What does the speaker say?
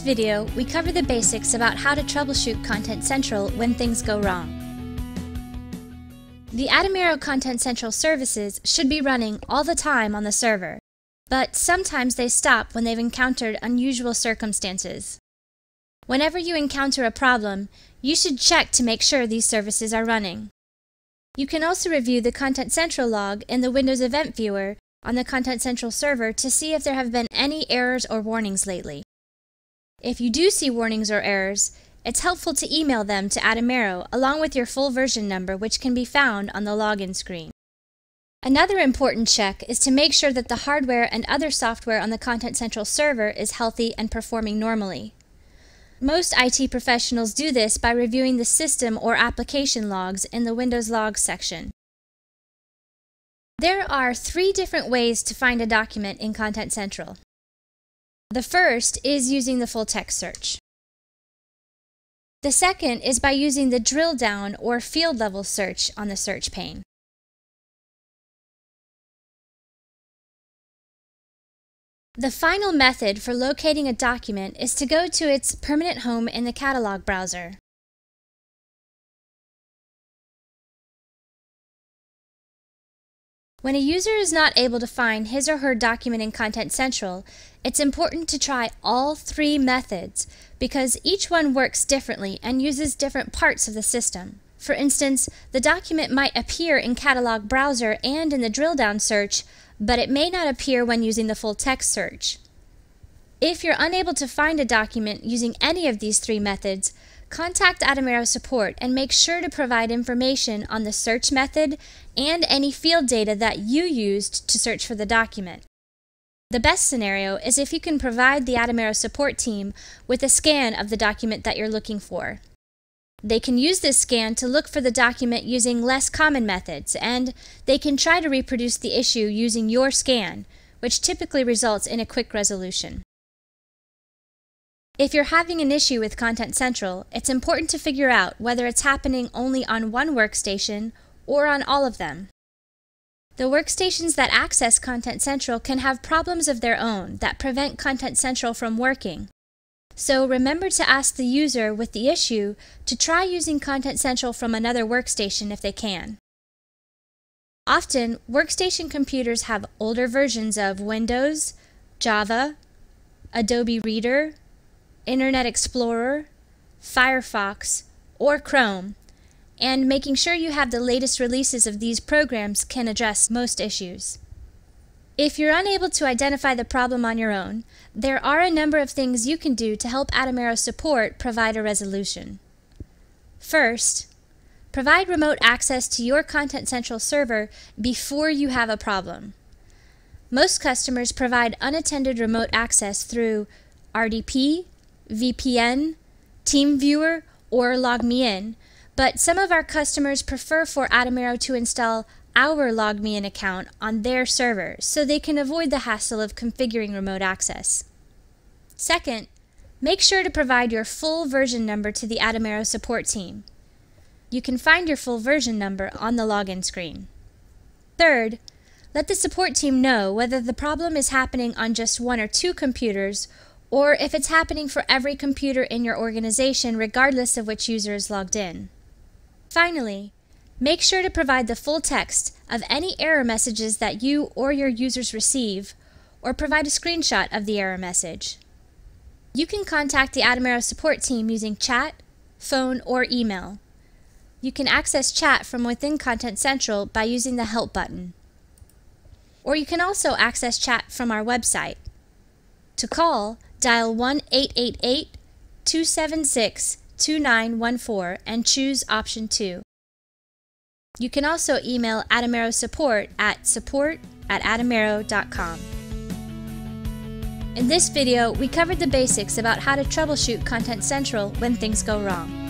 video, we cover the basics about how to troubleshoot Content Central when things go wrong. The Ademero Content Central services should be running all the time on the server, but sometimes they stop when they've encountered unusual circumstances. Whenever you encounter a problem, you should check to make sure these services are running. You can also review the Content Central log in the Windows Event Viewer on the Content Central server to see if there have been any errors or warnings lately. If you do see warnings or errors, it's helpful to email them to Ademero along with your full version number, which can be found on the login screen. Another important check is to make sure that the hardware and other software on the Content Central server is healthy and performing normally. Most IT professionals do this by reviewing the system or application logs in the Windows Logs section. There are 3 different ways to find a document in Content Central. The first is using the full text search. The second is by using the drill down or field level search on the search pane. The final method for locating a document is to go to its permanent home in the catalog browser. When a user is not able to find his or her document in Content Central, it's important to try all 3 methods because each one works differently and uses different parts of the system. For instance, the document might appear in Catalog Browser and in the drill down search, but it may not appear when using the full text search. If you're unable to find a document using any of these 3 methods, contact Ademero support and make sure to provide information on the search method and any field data that you used to search for the document. The best scenario is if you can provide the Ademero support team with a scan of the document that you're looking for. They can use this scan to look for the document using less common methods, and they can try to reproduce the issue using your scan, which typically results in a quick resolution. If you're having an issue with Content Central, it's important to figure out whether it's happening only on one workstation or on all of them. The workstations that access Content Central can have problems of their own that prevent Content Central from working. So remember to ask the user with the issue to try using Content Central from another workstation if they can. Often, workstation computers have older versions of Windows, Java, Adobe Reader, Internet Explorer, Firefox, or Chrome, and making sure you have the latest releases of these programs can address most issues. If you're unable to identify the problem on your own, there are a number of things you can do to help Ademero support provide a resolution. First, provide remote access to your Content Central server before you have a problem. Most customers provide unattended remote access through RDP, VPN, TeamViewer, or LogMeIn, but some of our customers prefer for Ademero to install our LogMeIn account on their server so they can avoid the hassle of configuring remote access. Second, make sure to provide your full version number to the Ademero support team. You can find your full version number on the login screen. Third, let the support team know whether the problem is happening on just 1 or 2 computers or if it's happening for every computer in your organization regardless of which user is logged in. Finally, make sure to provide the full text of any error messages that you or your users receive, or provide a screenshot of the error message. You can contact the Ademero support team using chat, phone, or email. You can access chat from within Content Central by using the Help button. Or you can also access chat from our website. To call, dial 1-888-276-2914 and choose option 2. You can also email Ademero support at support@ademero.com. In this video, we covered the basics about how to troubleshoot Content Central when things go wrong.